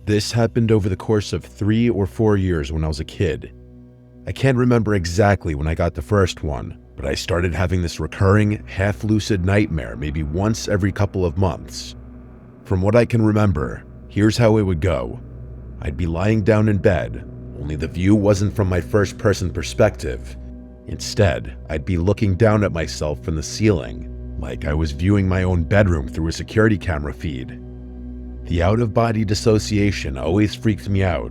This happened over the course of 3 or 4 years when I was a kid. I can't remember exactly when I got the first one, but I started having this recurring, half-lucid nightmare maybe once every couple of months. From what I can remember, here's how it would go. I'd be lying down in bed, only the view wasn't from my first-person perspective. Instead, I'd be looking down at myself from the ceiling, like I was viewing my own bedroom through a security camera feed. The out-of-body dissociation always freaked me out.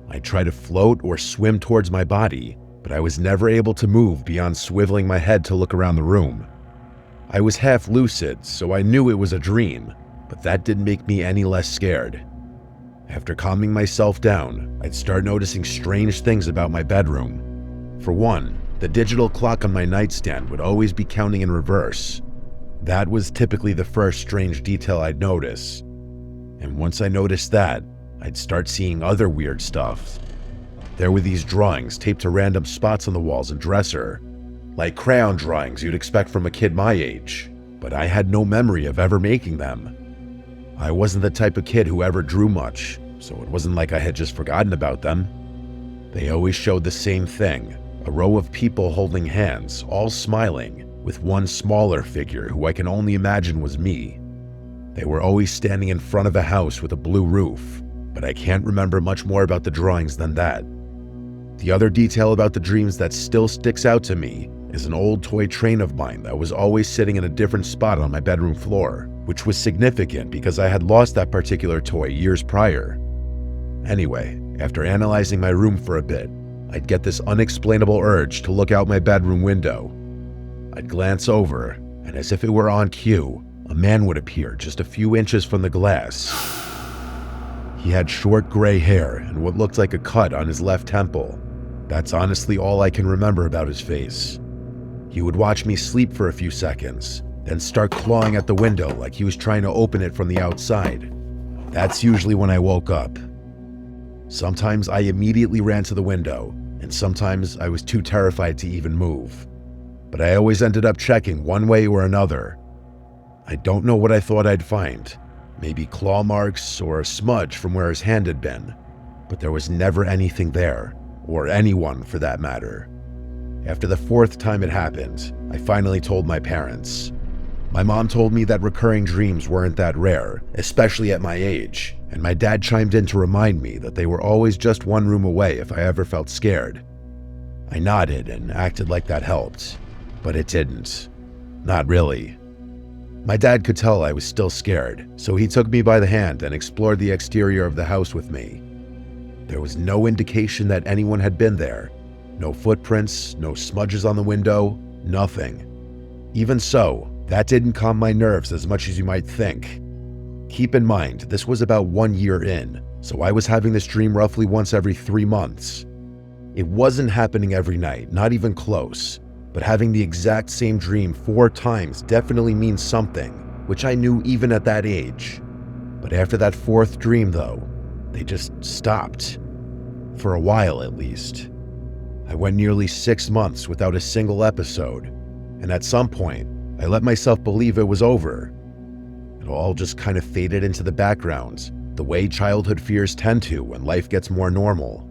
I'd try to float or swim towards my body, but I was never able to move beyond swiveling my head to look around the room. I was half lucid, so I knew it was a dream, but that didn't make me any less scared. After calming myself down, I'd start noticing strange things about my bedroom. For one, the digital clock on my nightstand would always be counting in reverse. That was typically the first strange detail I'd notice. And once I noticed that, I'd start seeing other weird stuff. There were these drawings taped to random spots on the walls and dresser, like crayon drawings you'd expect from a kid my age, but I had no memory of ever making them. I wasn't the type of kid who ever drew much, so it wasn't like I had just forgotten about them. They always showed the same thing, a row of people holding hands, all smiling, with one smaller figure who I can only imagine was me. They were always standing in front of a house with a blue roof, but I can't remember much more about the drawings than that. The other detail about the dreams that still sticks out to me is an old toy train of mine that was always sitting in a different spot on my bedroom floor, which was significant because I had lost that particular toy years prior. Anyway, after analyzing my room for a bit, I'd get this unexplainable urge to look out my bedroom window. I'd glance over, and as if it were on cue, a man would appear just a few inches from the glass. He had short gray hair and what looked like a cut on his left temple. That's honestly all I can remember about his face. He would watch me sleep for a few seconds, then start clawing at the window like he was trying to open it from the outside. That's usually when I woke up. Sometimes I immediately ran to the window, and sometimes I was too terrified to even move. But I always ended up checking one way or another. I don't know what I thought I'd find. Maybe claw marks or a smudge from where his hand had been, but there was never anything there, or anyone for that matter. After the 4th time it happened, I finally told my parents. My mom told me that recurring dreams weren't that rare, especially at my age, and my dad chimed in to remind me that they were always just one room away if I ever felt scared. I nodded and acted like that helped, but it didn't. Not really. My dad could tell I was still scared, so he took me by the hand and explored the exterior of the house with me. There was no indication that anyone had been there. No footprints, no smudges on the window, nothing. Even so, that didn't calm my nerves as much as you might think. Keep in mind, this was about 1 year in, so I was having this dream roughly once every 3 months. It wasn't happening every night, not even close. But having the exact same dream 4 times definitely means something, which I knew even at that age. But after that 4th dream though, they just stopped. For a while at least. I went nearly 6 months without a single episode, and at some point, I let myself believe it was over. It all just kind of faded into the background, the way childhood fears tend to when life gets more normal.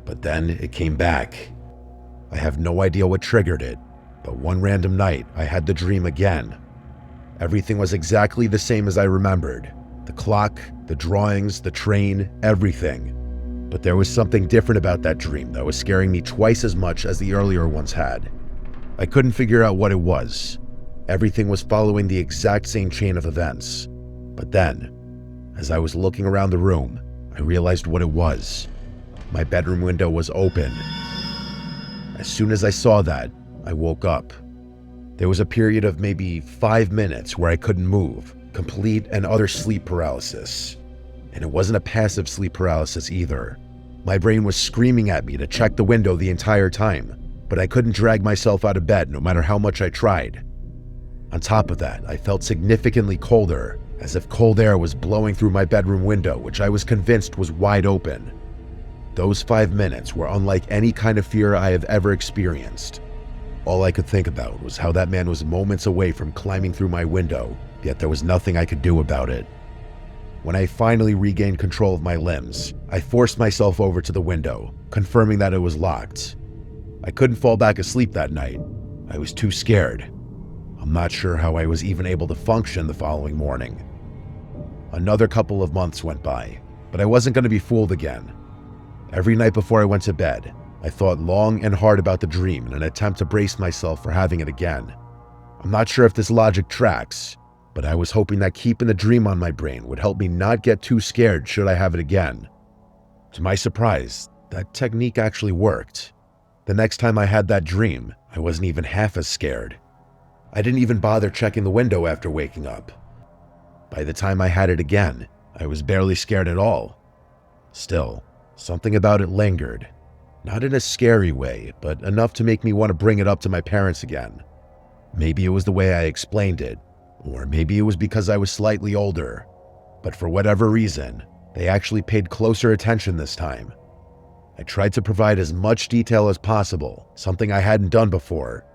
But then it came back. I have no idea what triggered it, but one random night I had the dream again. Everything was exactly the same as I remembered. The clock, the drawings, the train, everything. But there was something different about that dream that was scaring me twice as much as the earlier ones had. I couldn't figure out what it was. Everything was following the exact same chain of events. But then, as I was looking around the room, I realized what it was. My bedroom window was open. As soon as I saw that, I woke up. There was a period of maybe 5 minutes where I couldn't move, complete and utter sleep paralysis. And it wasn't a passive sleep paralysis either. My brain was screaming at me to check the window the entire time, but I couldn't drag myself out of bed no matter how much I tried. On top of that, I felt significantly colder, as if cold air was blowing through my bedroom window, which I was convinced was wide open. Those 5 minutes were unlike any kind of fear I have ever experienced. All I could think about was how that man was moments away from climbing through my window, yet there was nothing I could do about it. When I finally regained control of my limbs, I forced myself over to the window, confirming that it was locked. I couldn't fall back asleep that night. I was too scared. I'm not sure how I was even able to function the following morning. Another couple of months went by, but I wasn't going to be fooled again. Every night before I went to bed, I thought long and hard about the dream in an attempt to brace myself for having it again. I'm not sure if this logic tracks, but I was hoping that keeping the dream on my brain would help me not get too scared should I have it again. To my surprise, that technique actually worked. The next time I had that dream, I wasn't even half as scared. I didn't even bother checking the window after waking up. By the time I had it again, I was barely scared at all. Still, something about it lingered. Not in a scary way, but enough to make me want to bring it up to my parents again. Maybe it was the way I explained it, or maybe it was because I was slightly older. But for whatever reason, they actually paid closer attention this time. I tried to provide as much detail as possible, something I hadn't done before.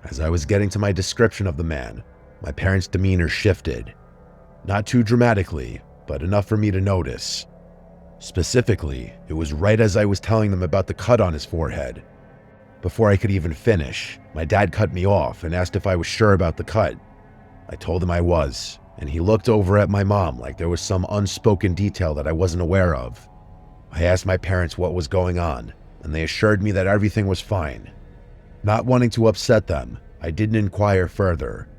As I was getting to my description of the man, my parents' demeanor shifted. Not too dramatically, but enough for me to notice. Specifically, it was right as I was telling them about the cut on his forehead. Before I could even finish, my dad cut me off and asked if I was sure about the cut. I told him I was, and he looked over at my mom like there was some unspoken detail that I wasn't aware of. I asked my parents what was going on, and they assured me that everything was fine. Not wanting to upset them, I didn't inquire further.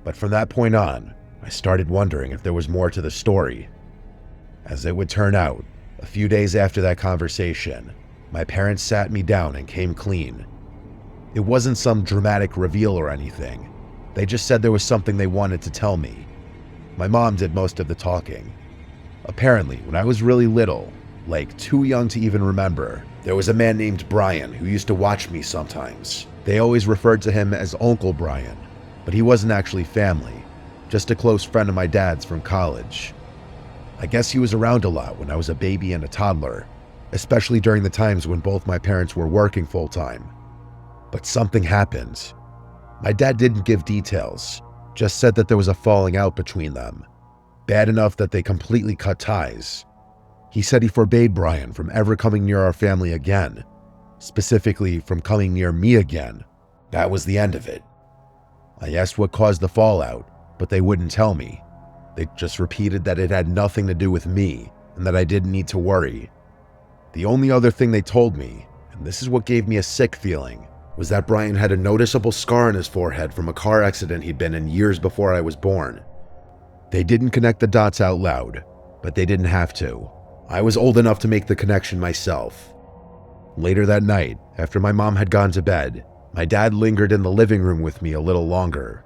But from that point on, I started wondering if there was more to the story. As it would turn out, a few days after that conversation, my parents sat me down and came clean. It wasn't some dramatic reveal or anything. They just said there was something they wanted to tell me. My mom did most of the talking. Apparently, when I was really little, like too young to even remember, there was a man named Brian who used to watch me sometimes. They always referred to him as Uncle Brian, but he wasn't actually family, just a close friend of my dad's from college. I guess he was around a lot when I was a baby and a toddler, especially during the times when both my parents were working full-time. But something happened. My dad didn't give details, just said that there was a falling out between them, bad enough that they completely cut ties. He said he forbade Brian from ever coming near our family again, specifically from coming near me again. That was the end of it. I asked what caused the fallout, but they wouldn't tell me. They just repeated that it had nothing to do with me and that I didn't need to worry. The only other thing they told me, and this is what gave me a sick feeling, was that Brian had a noticeable scar on his forehead from a car accident he'd been in years before I was born. They didn't connect the dots out loud, but they didn't have to. I was old enough to make the connection myself. Later that night, after my mom had gone to bed, my dad lingered in the living room with me a little longer.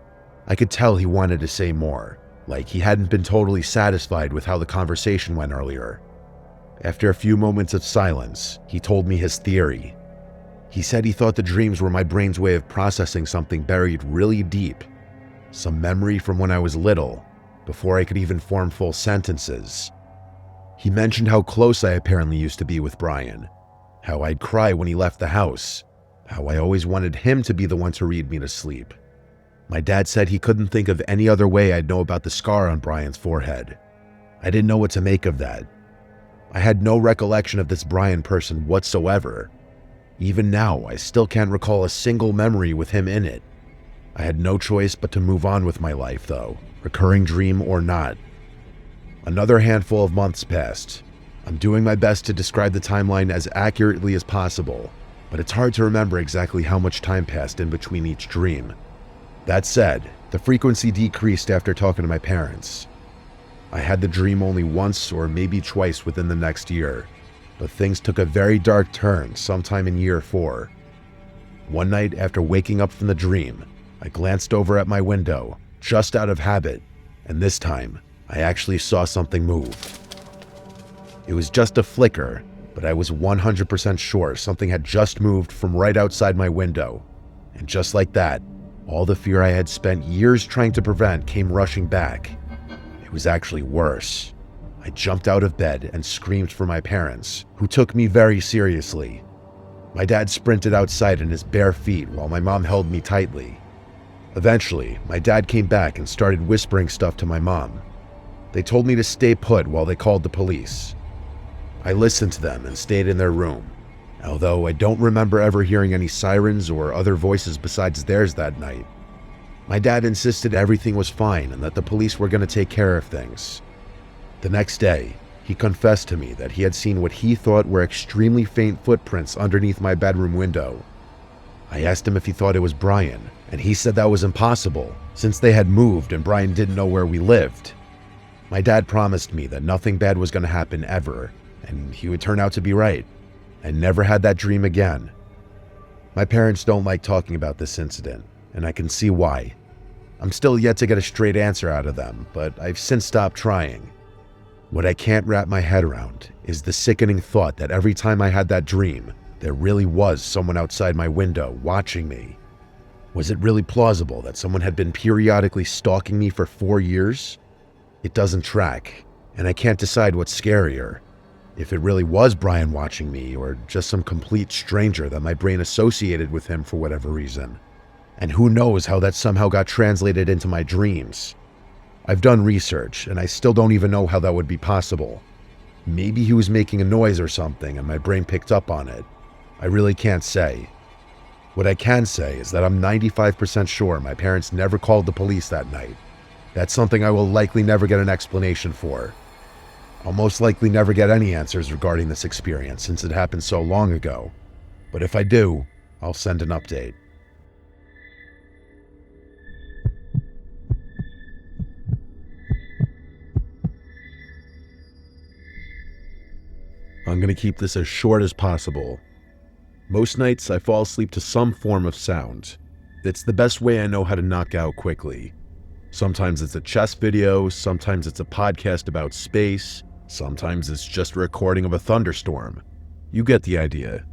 I could tell he wanted to say more, like he hadn't been totally satisfied with how the conversation went earlier. After a few moments of silence, he told me his theory. He said he thought the dreams were my brain's way of processing something buried really deep, some memory from when I was little, before I could even form full sentences. He mentioned how close I apparently used to be with Brian, how I'd cry when he left the house, how I always wanted him to be the one to read me to sleep. My dad said he couldn't think of any other way I'd know about the scar on Brian's forehead. I didn't know what to make of that. I had no recollection of this Brian person whatsoever. Even now, I still can't recall a single memory with him in it. I had no choice but to move on with my life, though, recurring dream or not. Another handful of months passed. I'm doing my best to describe the timeline as accurately as possible, but it's hard to remember exactly how much time passed in between each dream. That said, the frequency decreased after talking to my parents. I had the dream only once or maybe twice within the next year, but things took a very dark turn sometime in year 4. One night after waking up from the dream, I glanced over at my window, just out of habit, and this time, I actually saw something move. It was just a flicker, but I was 100% sure something had just moved from right outside my window, and just like that, all the fear I had spent years trying to prevent came rushing back. It was actually worse. I jumped out of bed and screamed for my parents, who took me very seriously. My dad sprinted outside in his bare feet while my mom held me tightly. Eventually, my dad came back and started whispering stuff to my mom. They told me to stay put while they called the police. I listened to them and stayed in their room, although I don't remember ever hearing any sirens or other voices besides theirs that night. My dad insisted everything was fine and that the police were going to take care of things. The next day, he confessed to me that he had seen what he thought were extremely faint footprints underneath my bedroom window. I asked him if he thought it was Brian, and he said that was impossible, since they had moved and Brian didn't know where we lived. My dad promised me that nothing bad was going to happen ever, and he would turn out to be right. I never had that dream again. My parents don't like talking about this incident, and I can see why. I'm still yet to get a straight answer out of them, but I've since stopped trying. What I can't wrap my head around is the sickening thought that every time I had that dream, there really was someone outside my window watching me. Was it really plausible that someone had been periodically stalking me for 4 years? It doesn't track, and I can't decide what's scarier. If it really was Brian watching me, or just some complete stranger that my brain associated with him for whatever reason. And who knows how that somehow got translated into my dreams. I've done research, and I still don't even know how that would be possible. Maybe he was making a noise or something, and my brain picked up on it. I really can't say. What I can say is that I'm 95% sure my parents never called the police that night. That's something I will likely never get an explanation for. I'll most likely never get any answers regarding this experience since it happened so long ago. But if I do, I'll send an update. I'm going to keep this as short as possible. Most nights I fall asleep to some form of sound. It's the best way I know how to knock out quickly. Sometimes it's a chess video, sometimes it's a podcast about space, sometimes it's just a recording of a thunderstorm. You get the idea.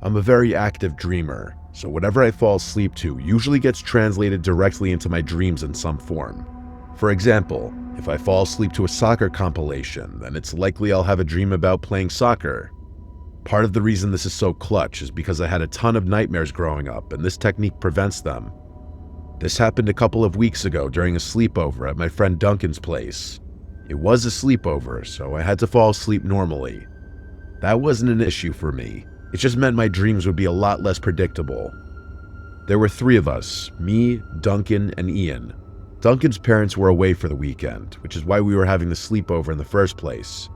I'm a very active dreamer, so whatever I fall asleep to usually gets translated directly into my dreams in some form. For example, if I fall asleep to a soccer compilation, then it's likely I'll have a dream about playing soccer. Part of the reason this is so clutch is because I had a ton of nightmares growing up, and this technique prevents them. This happened a couple of weeks ago during a sleepover at my friend Duncan's place. It was a sleepover, so I had to fall asleep normally. That wasn't an issue for me. It just meant my dreams would be a lot less predictable. There were 3 of us, me, Duncan, and Ian. Duncan's parents were away for the weekend, which is why we were having the sleepover in the first place.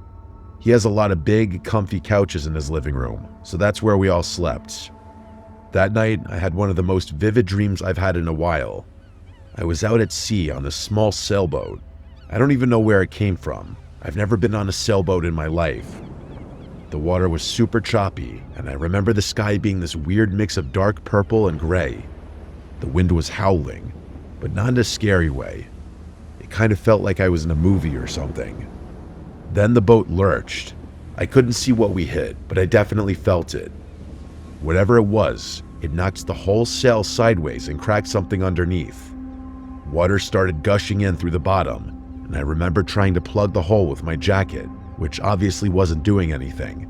He has a lot of big, comfy couches in his living room, so that's where we all slept. That night, I had one of the most vivid dreams I've had in a while. I was out at sea on this small sailboat. I don't even know where it came from. I've never been on a sailboat in my life. The water was super choppy, and I remember the sky being this weird mix of dark purple and gray. The wind was howling, but not in a scary way. It kind of felt like I was in a movie or something. Then the boat lurched. I couldn't see what we hit, but I definitely felt it. Whatever it was, it knocked the whole sail sideways and cracked something underneath. Water started gushing in through the bottom, and I remember trying to plug the hole with my jacket, which obviously wasn't doing anything.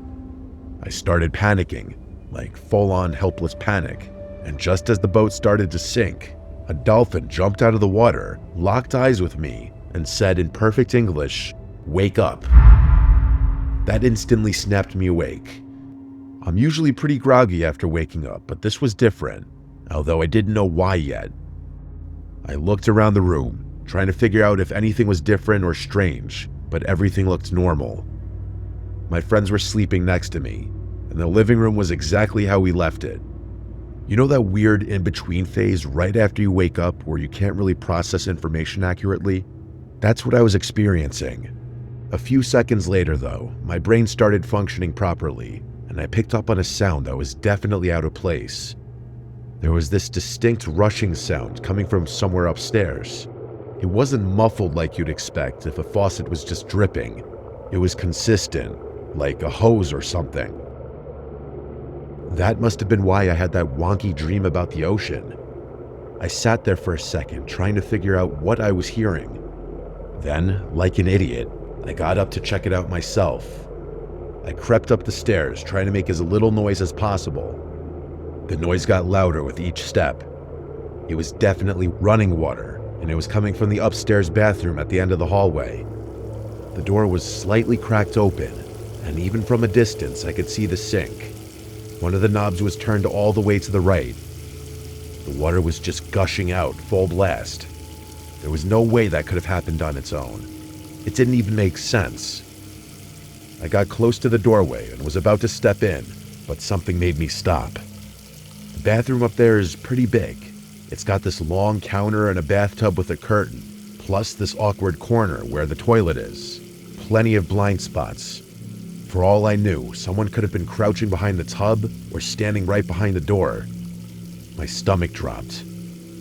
I started panicking, like full-on helpless panic, and just as the boat started to sink, a dolphin jumped out of the water, locked eyes with me, and said in perfect English, "Wake up." That instantly snapped me awake. I'm usually pretty groggy after waking up, but this was different, although I didn't know why yet. I looked around the room, trying to figure out if anything was different or strange, but everything looked normal. My friends were sleeping next to me, and the living room was exactly how we left it. You know that weird in-between phase right after you wake up where you can't really process information accurately? That's what I was experiencing. A few seconds later, though, my brain started functioning properly, and I picked up on a sound that was definitely out of place. There was this distinct rushing sound coming from somewhere upstairs. It wasn't muffled like you'd expect if a faucet was just dripping. It was consistent, like a hose or something. That must have been why I had that wonky dream about the ocean. I sat there for a second, trying to figure out what I was hearing. Then, like an idiot, I got up to check it out myself. I crept up the stairs, trying to make as little noise as possible. The noise got louder with each step. It was definitely running water, and it was coming from the upstairs bathroom at the end of the hallway. The door was slightly cracked open, and even from a distance I could see the sink. One of the knobs was turned all the way to the right. The water was just gushing out, full blast. There was no way that could have happened on its own. It didn't even make sense. I got close to the doorway and was about to step in, but something made me stop. The bathroom up there is pretty big. It's got this long counter and a bathtub with a curtain, plus this awkward corner where the toilet is. Plenty of blind spots. For all I knew, someone could have been crouching behind the tub or standing right behind the door. My stomach dropped.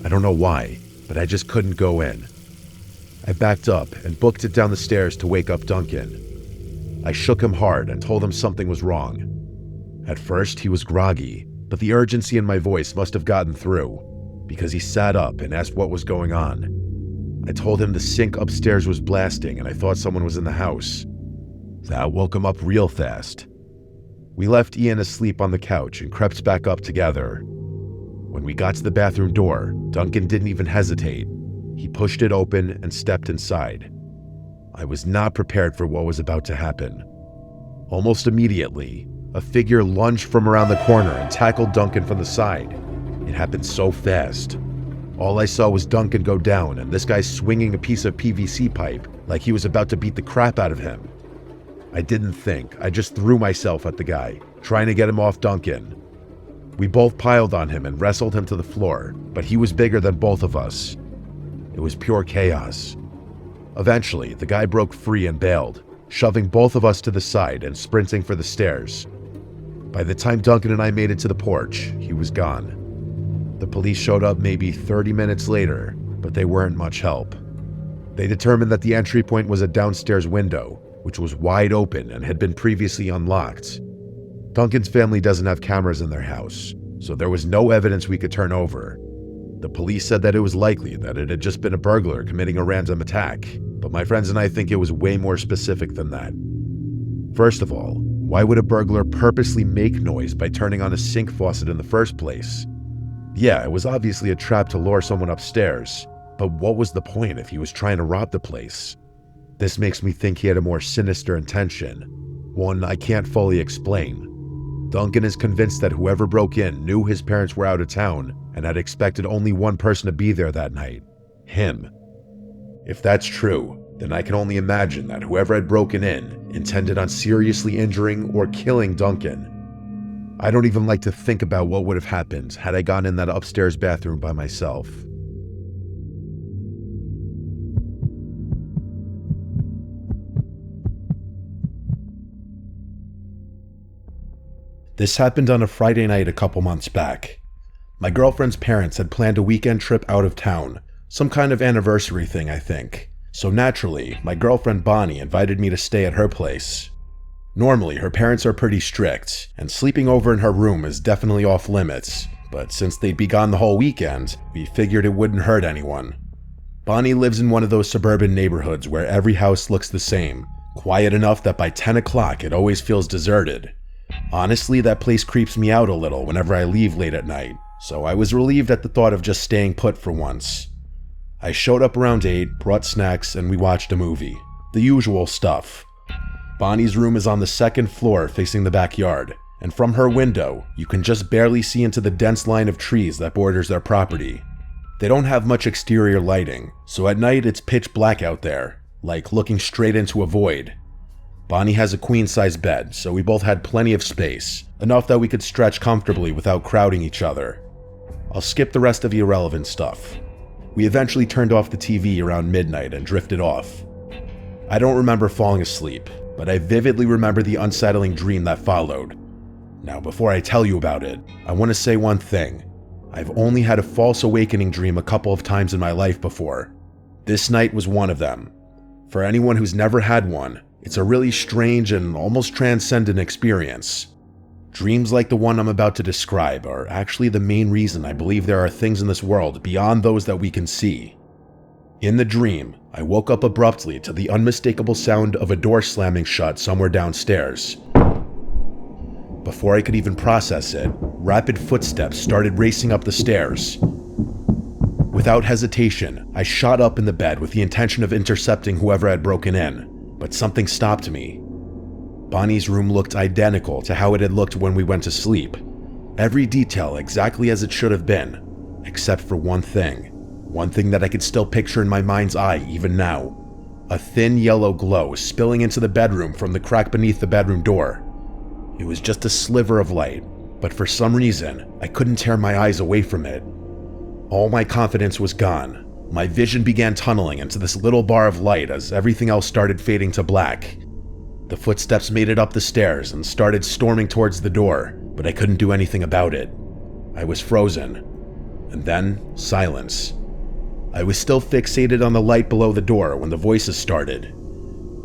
I don't know why, but I just couldn't go in. I backed up and booked it down the stairs to wake up Duncan. I shook him hard and told him something was wrong. At first, he was groggy, but the urgency in my voice must have gotten through, because he sat up and asked what was going on. I told him the sink upstairs was blasting and I thought someone was in the house. That woke him up real fast. We left Ian asleep on the couch and crept back up together. When we got to the bathroom door, Duncan didn't even hesitate. He pushed it open and stepped inside. I was not prepared for what was about to happen. Almost immediately, a figure lunged from around the corner and tackled Duncan from the side. It happened so fast. All I saw was Duncan go down and this guy swinging a piece of PVC pipe like he was about to beat the crap out of him. I didn't think, I just threw myself at the guy, trying to get him off Duncan. We both piled on him and wrestled him to the floor, but he was bigger than both of us. It was pure chaos. Eventually, the guy broke free and bailed, shoving both of us to the side and sprinting for the stairs. By the time Duncan and I made it to the porch, he was gone. The police showed up maybe 30 minutes later, but they weren't much help. They determined that the entry point was a downstairs window, which was wide open and had been previously unlocked. Duncan's family doesn't have cameras in their house, so there was no evidence we could turn over. The police said that it was likely that it had just been a burglar committing a random attack, but my friends and I think it was way more specific than that. First of all, why would a burglar purposely make noise by turning on a sink faucet in the first place? Yeah, it was obviously a trap to lure someone upstairs, but what was the point if he was trying to rob the place? This makes me think he had a more sinister intention, one I can't fully explain. Duncan is convinced that whoever broke in knew his parents were out of town and had expected only one person to be there that night, him. If that's true, then I can only imagine that whoever had broken in intended on seriously injuring or killing Duncan. I don't even like to think about what would have happened had I gone in that upstairs bathroom by myself. This happened on a Friday night a couple months back. My girlfriend's parents had planned a weekend trip out of town, some kind of anniversary thing, I think. So naturally, my girlfriend Bonnie invited me to stay at her place. Normally, her parents are pretty strict, and sleeping over in her room is definitely off limits, but since they'd be gone the whole weekend, we figured it wouldn't hurt anyone. Bonnie lives in one of those suburban neighborhoods where every house looks the same, quiet enough that by 10 o'clock it always feels deserted. Honestly, that place creeps me out a little whenever I leave late at night, so I was relieved at the thought of just staying put for once. I showed up around 8, brought snacks, and we watched a movie. The usual stuff. Bonnie's room is on the second floor facing the backyard, and from her window, you can just barely see into the dense line of trees that borders their property. They don't have much exterior lighting, so at night it's pitch black out there, like looking straight into a void. Bonnie has a queen-size bed, so we both had plenty of space, enough that we could stretch comfortably without crowding each other. I'll skip the rest of the irrelevant stuff. We eventually turned off the TV around midnight and drifted off. I don't remember falling asleep, but I vividly remember the unsettling dream that followed. Now, before I tell you about it, I want to say one thing. I've only had a false awakening dream a couple of times in my life before. This night was one of them. For anyone who's never had one, it's a really strange and almost transcendent experience. Dreams like the one I'm about to describe are actually the main reason I believe there are things in this world beyond those that we can see. In the dream, I woke up abruptly to the unmistakable sound of a door slamming shut somewhere downstairs. Before I could even process it, rapid footsteps started racing up the stairs. Without hesitation, I shot up in the bed with the intention of intercepting whoever had broken in. but something stopped me. Bonnie's room looked identical to how it had looked when we went to sleep. Every detail exactly as it should have been, except for one thing that I could still picture in my mind's eye even now. A thin yellow glow spilling into the bedroom from the crack beneath the bedroom door. It was just a sliver of light, but for some reason, I couldn't tear my eyes away from it. All my confidence was gone. My vision began tunneling into this little bar of light as everything else started fading to black. The footsteps made it up the stairs and started storming towards the door, but I couldn't do anything about it. I was frozen. And then, silence. I was still fixated on the light below the door when the voices started.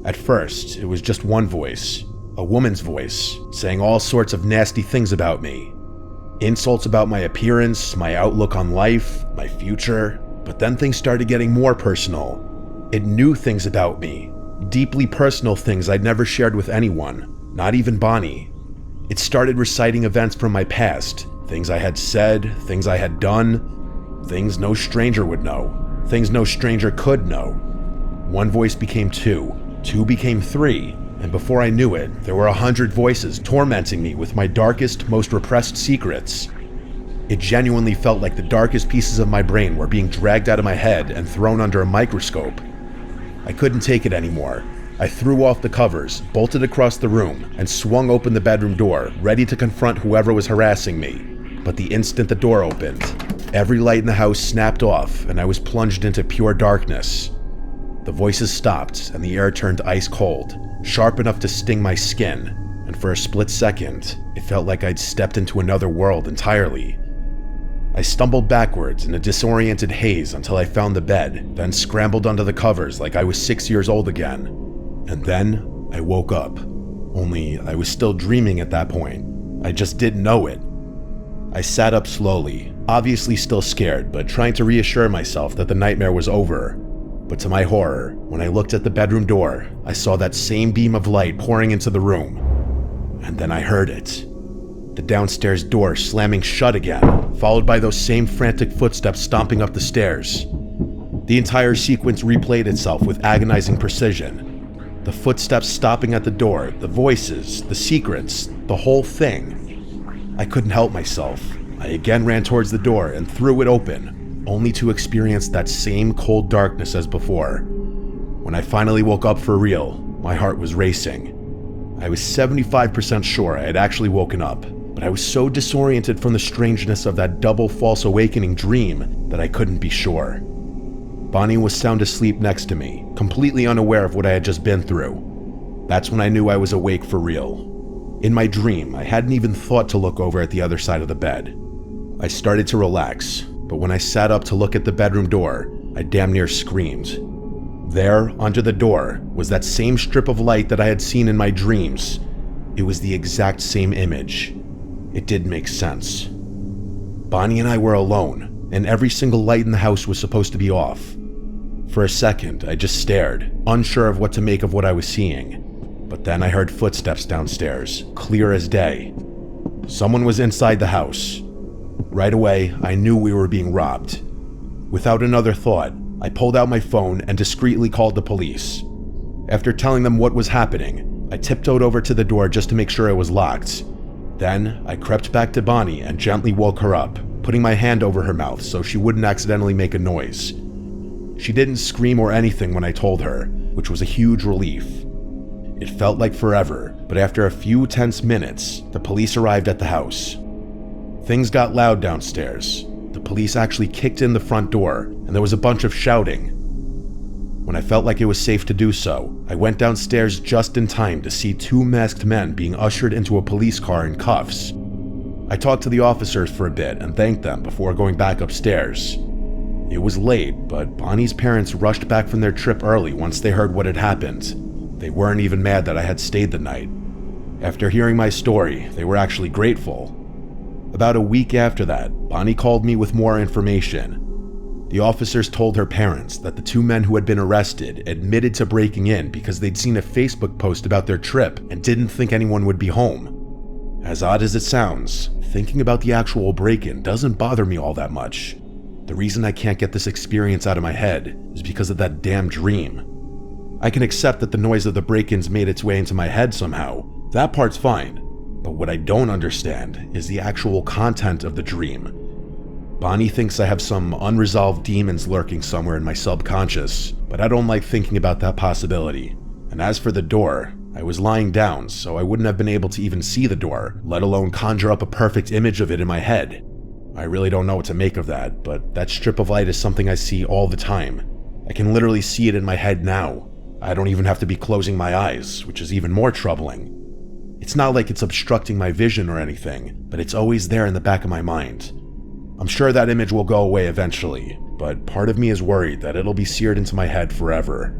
At first, it was just one voice, a woman's voice, saying all sorts of nasty things about me. Insults about my appearance, my outlook on life, my future, but then things started getting more personal. It knew things about me, deeply personal things I'd never shared with anyone, not even Bonnie. It started reciting events from my past, things I had said, things I had done, things no stranger would know, things no stranger could know. One voice became two became three, and before I knew it, there were 100 voices tormenting me with my darkest, most repressed secrets. It genuinely felt like the darkest pieces of my brain were being dragged out of my head and thrown under a microscope. I couldn't take it anymore. I threw off the covers, bolted across the room, and swung open the bedroom door, ready to confront whoever was harassing me. But the instant the door opened, every light in the house snapped off, and I was plunged into pure darkness. The voices stopped, and the air turned ice cold, sharp enough to sting my skin, and for a split second, it felt like I'd stepped into another world entirely. I stumbled backwards in a disoriented haze until I found the bed, then scrambled under the covers like I was 6 years old again. And then I woke up. Only I was still dreaming at that point. I just didn't know it. I sat up slowly, obviously still scared, but trying to reassure myself that the nightmare was over. But to my horror, when I looked at the bedroom door, I saw that same beam of light pouring into the room. And then I heard it. The downstairs door slamming shut again, followed by those same frantic footsteps stomping up the stairs. The entire sequence replayed itself with agonizing precision. The footsteps stopping at the door, the voices, the secrets, the whole thing. I couldn't help myself. I again ran towards the door and threw it open, only to experience that same cold darkness as before. When I finally woke up for real, my heart was racing. I was 75% sure I had actually woken up, but I was so disoriented from the strangeness of that double false awakening dream that I couldn't be sure. Bonnie was sound asleep next to me, completely unaware of what I had just been through. That's when I knew I was awake for real. In my dream, I hadn't even thought to look over at the other side of the bed. I started to relax, but when I sat up to look at the bedroom door, I damn near screamed. There, under the door, was that same strip of light that I had seen in my dreams. It was the exact same image. It didn't make sense. Bonnie and I were alone, and every single light in the house was supposed to be off. For a second, I just stared, unsure of what to make of what I was seeing. But then I heard footsteps downstairs, clear as day. Someone was inside the house. Right away, I knew we were being robbed. Without another thought, I pulled out my phone and discreetly called the police. After telling them what was happening, I tiptoed over to the door just to make sure it was locked. Then, I crept back to Bonnie and gently woke her up, putting my hand over her mouth so she wouldn't accidentally make a noise. She didn't scream or anything when I told her, which was a huge relief. It felt like forever, but after a few tense minutes, the police arrived at the house. Things got loud downstairs. The police actually kicked in the front door, and there was a bunch of shouting. When I felt like it was safe to do so, I went downstairs just in time to see two masked men being ushered into a police car in cuffs. I talked to the officers for a bit and thanked them before going back upstairs. It was late, but Bonnie's parents rushed back from their trip early once they heard what had happened. They weren't even mad that I had stayed the night. After hearing my story, they were actually grateful. About a week after that, Bonnie called me with more information. The officers told her parents that the two men who had been arrested admitted to breaking in because they'd seen a Facebook post about their trip and didn't think anyone would be home. As odd as it sounds, thinking about the actual break-in doesn't bother me all that much. The reason I can't get this experience out of my head is because of that damn dream. I can accept that the noise of the break-ins made its way into my head somehow. That part's fine. But what I don't understand is the actual content of the dream. Bonnie thinks I have some unresolved demons lurking somewhere in my subconscious, but I don't like thinking about that possibility. And as for the door, I was lying down, so I wouldn't have been able to even see the door, let alone conjure up a perfect image of it in my head. I really don't know what to make of that, but that strip of light is something I see all the time. I can literally see it in my head now. I don't even have to be closing my eyes, which is even more troubling. It's not like it's obstructing my vision or anything, but it's always there in the back of my mind. I'm sure that image will go away eventually, but part of me is worried that it'll be seared into my head forever.